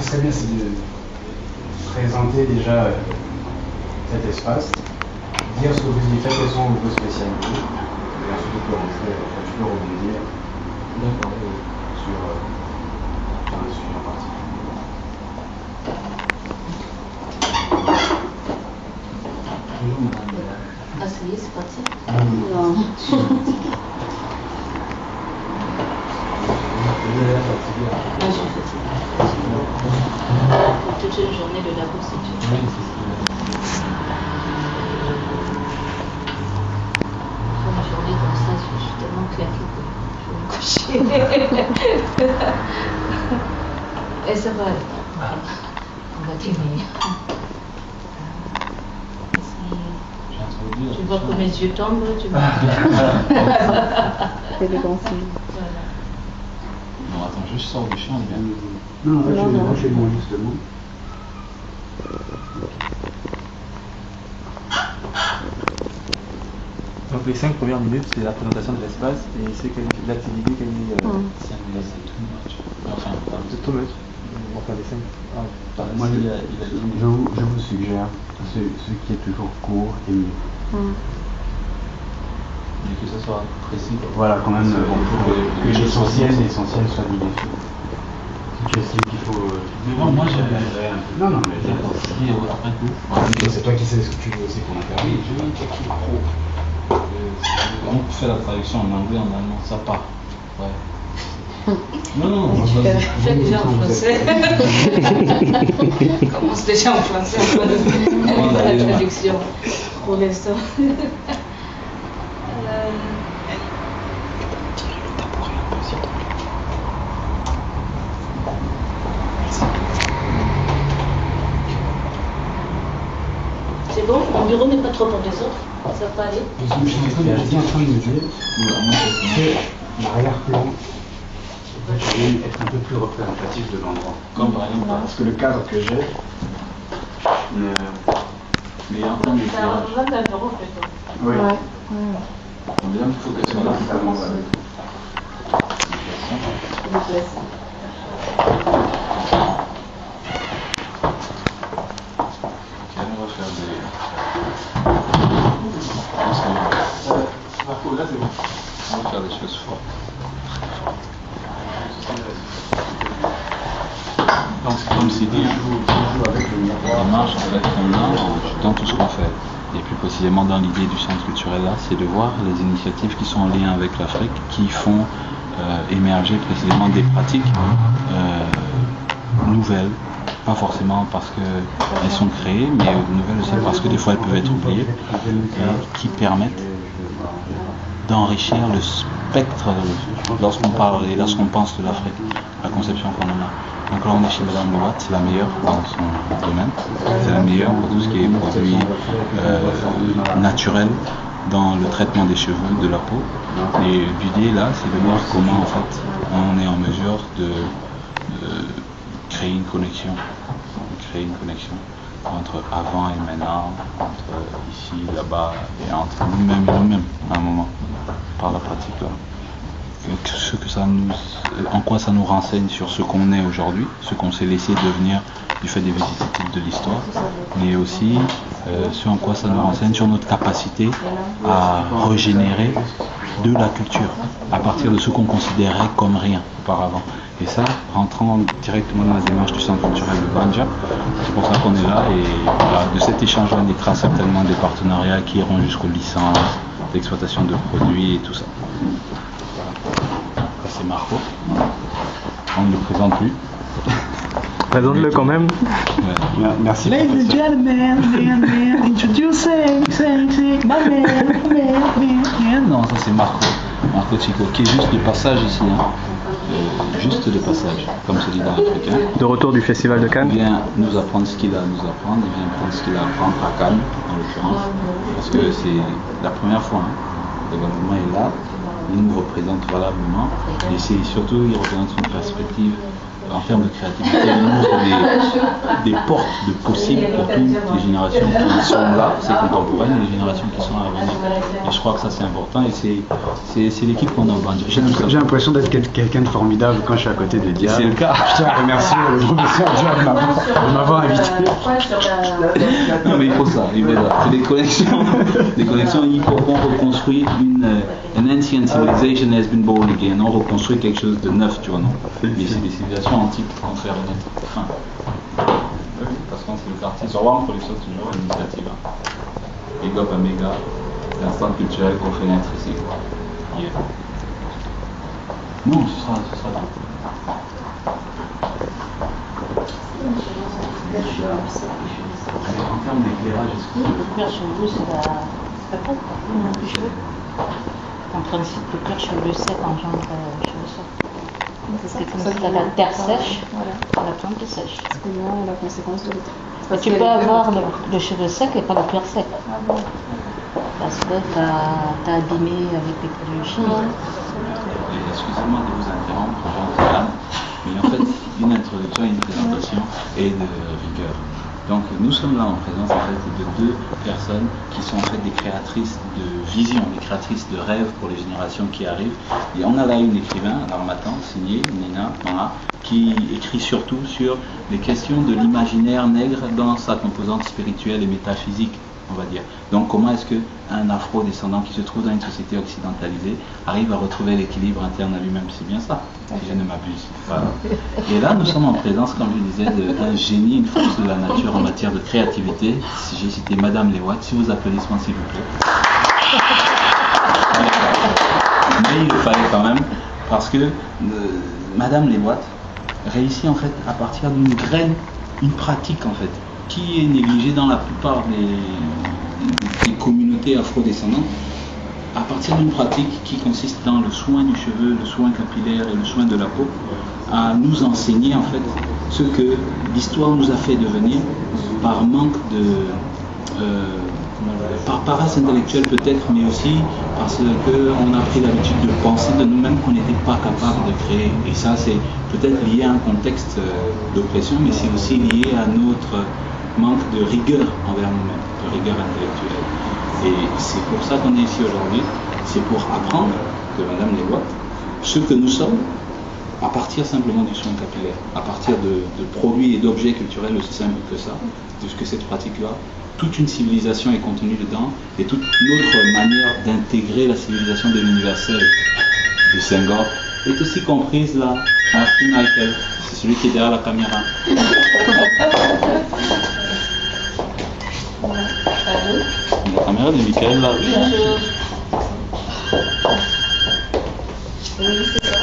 qui serait bien, c'est de présenter déjà cet espace, dire ce que vous y faites, quelles sont vos spécialités, et ensuite tu peux rebondir sur un sujet en particulier. Bonjour madame. Ah ça y est, c'est parti. Non. Vous avez l'air fatigué. Ah, je suis fatiguée. Toute une journée de labo, c'est dur. Oui, c'est ce que Une journée comme ça, je suis tellement claquée que je vais me coucher. Et ça va aller. On va terminer. Tu vois que mes yeux tombent, tu vois. C'est des bons signes. Voilà. Non, attends, je sors du champ, bien. Non, là, chez moi, justement. Donc les 5 premières minutes, c'est la présentation de l'espace et c'est l'activité qui est... 5 minutes, c'est too much. Enfin, C'est tout much. Enfin, les 5... Moi, je vous suggère ce qui est toujours court et mieux. Mais que ça soit précis. Quoi. Voilà, quand même, que l'essentiel soit dit des choses. Si tu estimes qu'il faut... Mais bon, moi, j'ai... Non, mais j'ai appris après coup. c'est toi qui sais ce que tu veux aussi pour l'interview. Oui, j'ai eu un truc pro. On fait la traduction en anglais, en allemand, ça part. Ouais. Non, Fais déjà en français. Commence déjà en français avant de la traduction. Pour l'instant. C'est bon, mon bureau n'est pas trop pour les autres. Ça va aller. Ce que je suis en train de me dire, c'est l'arrière-plan. Je vais être un peu plus représentatif de l'endroit. Comme par exemple, Parce que le cadre que j'ai, mais en termes d'éclairage, Ça va d'un bureau plutôt. oui. bien qu'il faut que ce soit là. Totalement valide. On va faire des... Là, c'est bon. On va faire des choses fortes. Donc c'est comme si dit, la marche en fait qu'on a dans tout ce qu'on fait. Et plus précisément dans l'idée du centre culturel là, c'est de voir les initiatives qui sont en lien avec l'Afrique, qui font émerger précisément des pratiques nouvelles. Pas forcément parce qu'elles sont créées, mais nouvelles aussi parce que des fois elles peuvent être oubliées, qui permettent d'enrichir le spectre lorsqu'on parle et lorsqu'on pense de l'Afrique, la conception qu'on en a. Donc là on est chez Madame Louat, c'est la meilleure dans son domaine, c'est la meilleure pour tout ce qui est produits naturels dans le traitement des cheveux, de la peau. Et l'idée là, c'est de voir comment en fait on est en mesure de créer une connexion entre avant et maintenant, entre ici, là-bas, et entre nous-mêmes et nous-mêmes, à un moment, par la pratique là. En quoi ça nous renseigne sur ce qu'on est aujourd'hui, ce qu'on s'est laissé devenir du fait des vicissitudes de l'histoire, mais aussi ce en quoi ça nous renseigne sur notre capacité à régénérer de la culture, à partir de ce qu'on considérait comme rien auparavant. Et ça, rentrant directement dans la démarche du centre culturel de Banja, c'est pour ça qu'on est là, et voilà, de cet échange on naîtra certainement des partenariats qui iront jusqu'aux licences, l'exploitation de produits et tout ça. C'est Marco, on ne le présente plus. Présente-le quand même. Ouais. Merci. Ladies and gentlemen, introducing, my man. Non, ça c'est Marco Chico, qui est juste de passage ici, hein. Juste de passage, comme se dit dans l'africain. De retour du Festival de Cannes. Il vient nous apprendre ce qu'il a à nous apprendre, il vient prendre ce qu'il a à apprendre à Cannes, en l'occurrence, parce que c'est la première fois, hein. Le gouvernement est là, il nous représente valablement, et c'est surtout, il représente une perspective en termes de créativité, il nous des portes de possibles pour toutes les générations qui sont là, c'est contemporaines, et les générations qui sont à venir. Et je crois que ça c'est important et c'est l'équipe qu'on a aujourd'hui. J'ai l'impression d'être quelqu'un de formidable quand je suis à côté de Dia. C'est le cas. Je tiens à remercier le professeur Dia de m'avoir invité. Non mais il faut ça. C'est des connexions, il faut qu'on reconstruit an ancient civilization has been born again. On reconstruit quelque chose de neuf, tu vois, non? Mais c'est des civilisations antiques qu'on fait renaître. Enfin, oui, parce qu'on c'est le quartier. Sur Warm Production, c'est toujours une initiative. Big up à Méga, c'est un centre culturel qu'on fait naître ici. Yeah. Non, ce sera tout. En termes d'éclairage, est-ce que Le cuir chevelu, c'est pas grave, on a plus de cheveux. En principe, le cuir chevelu sec engendre cheveux secs. Parce que comme tu as la terre sèche, la plante est sèche. Parce que là, la conséquence de l'autre. Tu peux avoir le cheveu sec et pas le cuir sec. Parce que tu as abîmé avec les produits chimiques. Excusez-moi de vous interrompre, Jean-Claude, mais en fait, une introduction, une présentation et de rigueur. Donc nous sommes là en présence en fait, de deux personnes qui sont en fait des créatrices de vision, des créatrices de rêves pour les générations qui arrivent. Et on a là une écrivain, Armatan, signée Nina Mara, qui écrit surtout sur les questions de l'imaginaire nègre dans sa composante spirituelle et métaphysique, on va dire. Donc comment est-ce qu'un afro-descendant qui se trouve dans une société occidentalisée arrive à retrouver l'équilibre interne à lui-même? C'est bien ça, si je ne m'abuse. Voilà. Et là, nous sommes en présence, comme je disais, d'un génie, une force de la nature en matière de créativité. Si j'ai cité Madame Lewatt, si vos applaudissements s'il vous plaît. Mais il le fallait quand même, parce que Madame Lewatt réussit en fait à partir d'une graine, une pratique en fait, qui est négligée dans la plupart des communautés afro-descendantes, à partir d'une pratique qui consiste dans le soin du cheveu, le soin capillaire et le soin de la peau, à nous enseigner en fait ce que l'histoire nous a fait devenir par manque de... par paresse intellectuelle peut-être, mais aussi parce qu'on a pris l'habitude de penser de nous-mêmes qu'on n'était pas capable de créer. Et ça, c'est peut-être lié à un contexte d'oppression, mais c'est aussi lié à notre manque de rigueur envers nous-mêmes, de rigueur intellectuelle. Et c'est pour ça qu'on est ici aujourd'hui, c'est pour apprendre de Madame Lewatt ce que nous sommes à partir simplement du soin capillaire, à partir de produits et d'objets culturels aussi simples que ça, de ce que cette pratique-là, toute une civilisation est contenue dedans, et toute notre manière d'intégrer la civilisation de l'universel de Senghor est aussi comprise là. Merci Michael, c'est celui qui est derrière la caméra. La caméra de Michael là. Oui, c'est ça.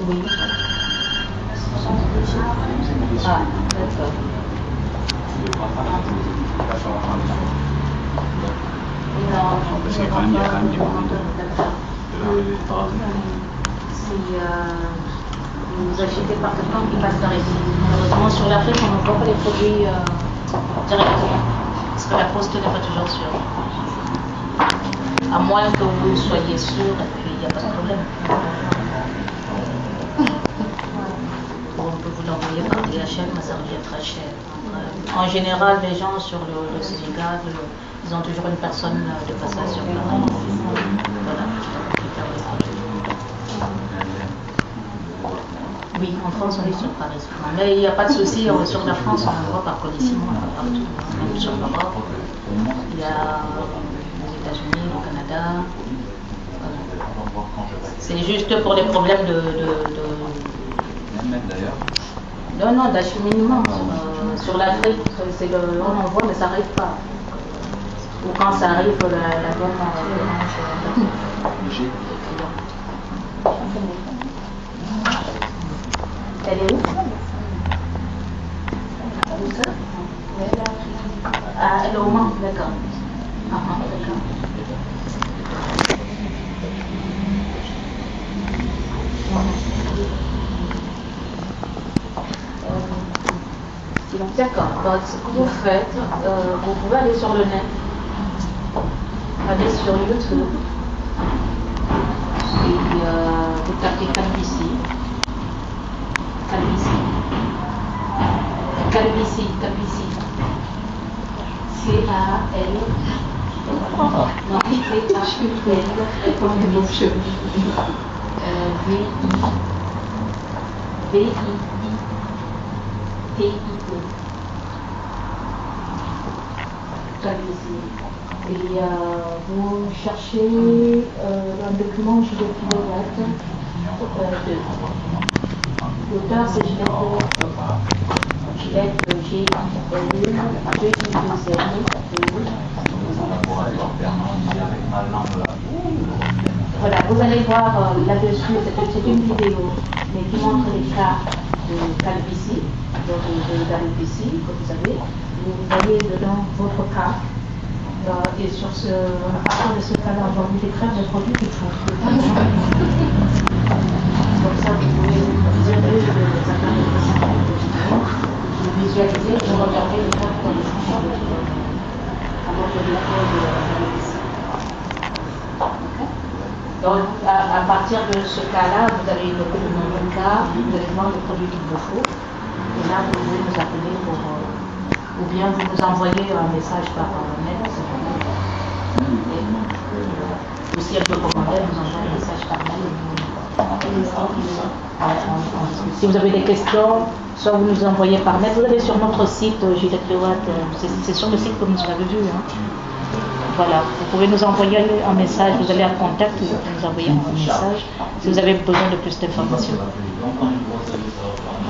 Oui. Ah, d'accord. Parce qu'il y a quand même du monde vous achetez par quelqu'un qui passe par ici. Malheureusement, sur l'Afrique, on ne voit pas les produits directement. Parce que la poste n'est pas toujours sûre. À moins que vous soyez sûr, et puis il n'y a pas de problème. On peut vous l'envoyer par DHL, mais ça revient très cher. En général, les gens sur le Sénégal, ils ont toujours une personne de passation par là. Voilà. Oui, en France, on est sur Paris. Mais il n'y a pas de souci, sur la France, on voit par Colissimo, partout. Même sur l'Europe, il y a les États-Unis, le Canada. Voilà. C'est juste pour les problèmes non, d'acheminement. Sur l'Afrique, on en voit, mais ça n'arrive pas. Ou quand ça arrive, la donne Elle est où? Ah, elle est au Mans, d'accord. Ah, d'accord. D'accord. Donc, ce que vous faites, vous pouvez aller sur le net, aller sur YouTube, et vous tapez Cambici. calvitie, calvitie. C-A-L. Non, C-A-L. V-I-I-T-I-E. Calvitie. Et vous cherchez un document Gillette Pilote. L'auteur c'est Gillette Voilà, vous allez voir là-dessus, c'est une vidéo, mais qui montre les cas de calvitie, donc d'alopécie, que vous avez. Vous voyez dedans votre cas. Et sur à partir de ce cas-là, on va vous décrire des produits qu'il faut. Comme ça, vous pouvez visionner certains vous visualisez, vous regardez le cas pour les enfants avant de l'école de l'alopécie. Donc, à partir de ce cas-là, vous avez le cas, vous allez voir le produit qu'il vous faut. Et là, vous pouvez nous appeler pour. Ou bien vous nous envoyez un message par mail. Ou si elle peut commander, vous envoyez un message par mail. Si vous avez des questions, soit vous nous envoyez par mail. Vous allez sur notre site, Gillette Pilote, c'est sur le site que vous avez vu. Hein. Voilà, vous pouvez nous envoyer un message, vous allez en contact, vous nous envoyer un message si vous avez besoin de plus d'informations.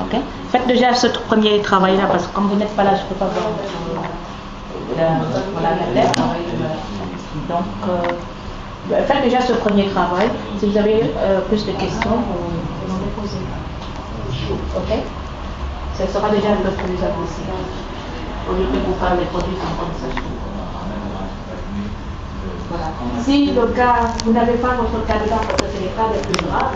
Ok. Faites déjà ce premier travail-là, parce que comme vous n'êtes pas là, je ne peux pas voir la lettre. Donc, faites déjà ce premier travail. Si vous avez plus de questions, vous nous les posez. Ok. Ça sera déjà un peu plus apprécié. Au lieu que vous parlez des produits comme ça. Voilà. Si le cas, vous n'avez pas votre cas dedans parce que c'est les cas les plus graves,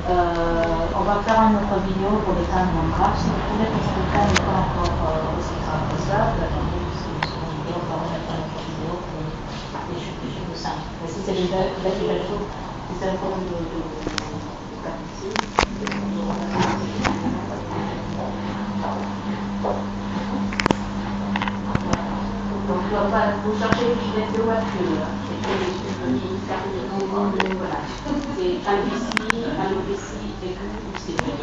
on va faire une autre vidéo pour les cas moins graves. Si vous trouvez que ce cas n'est pas encore aussi grave que ça, vous attendez une seconde vidéo, on va remettre une autre vidéo pour les chutes de sang. Mais si c'est déjà chaud, si c'est un problème de donc vous cherchez une Gillette de voiture, voilà. C'est calvitie, alopécie, aigu ou sévère.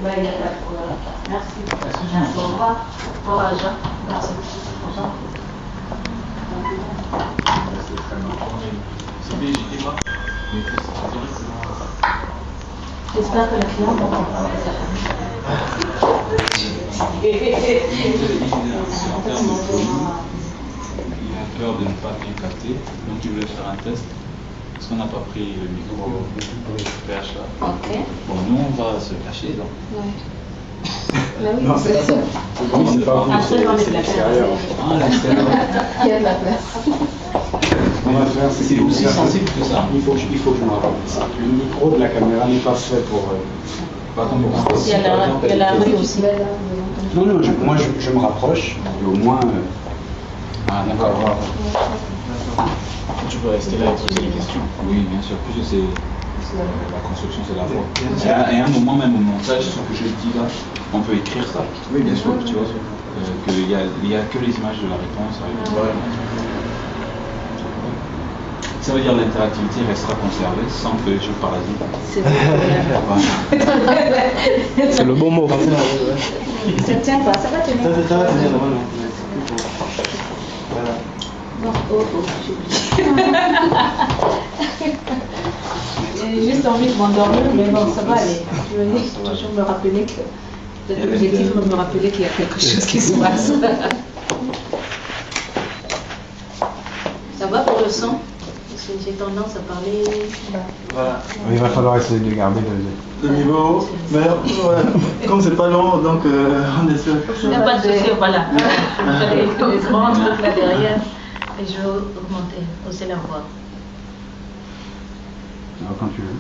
Il n'y a pas de problème. Merci. Merci. Au revoir. Courage. Merci. Au revoir. J'espère que le client comprend. Il a peur de ne pas bien capter, donc il voulait faire un test. Parce qu'on n'a pas pris le micro PH là. Ok. Bon, nous on va se cacher donc. Ouais. Non, c'est bon, c'est pas vous, c'est l'extérieur. Ah, l'extérieur. Il y a de la place. Ce qu'on va faire, C'est aussi sensible que ça. Il faut que je me rappelle ça. Le micro de la caméra n'est pas fait pour. Pas comme pour Il y a la rue aussi. Non, non, moi je me rapproche et au moins. Ah, On va d'accord. voir. Tu peux rester là et poser des questions. Oui, bien sûr. Plus c'est la construction, c'est la voix. Et à un moment, même au montage, ce que je dis là, on peut écrire ça. Oui, bien sûr. Tu vois, qu'il n'y a que les images de la réponse. Ça veut dire que l'interactivité restera conservée sans que les choses parasites. C'est le bon mot. Ça tient pas, ça va tenir. Ça va tenir normalement. Voilà. Non, j'ai juste envie de m'endormir, mais bon, ça va aller. Je vais toujours me rappeler que. L'objectif de me rappeler qu'il y a quelque chose qui se passe. Ça va pour le son? Parce que j'ai tendance à parler. Voilà. Il va falloir essayer de garder Le niveau, mais ouais, comme c'est pas long, donc on espère. Il n'y a pas de souci, voilà. Je vais les grands trucs là derrière et je vais augmenter, hausser la voix. Alors, quand tu veux.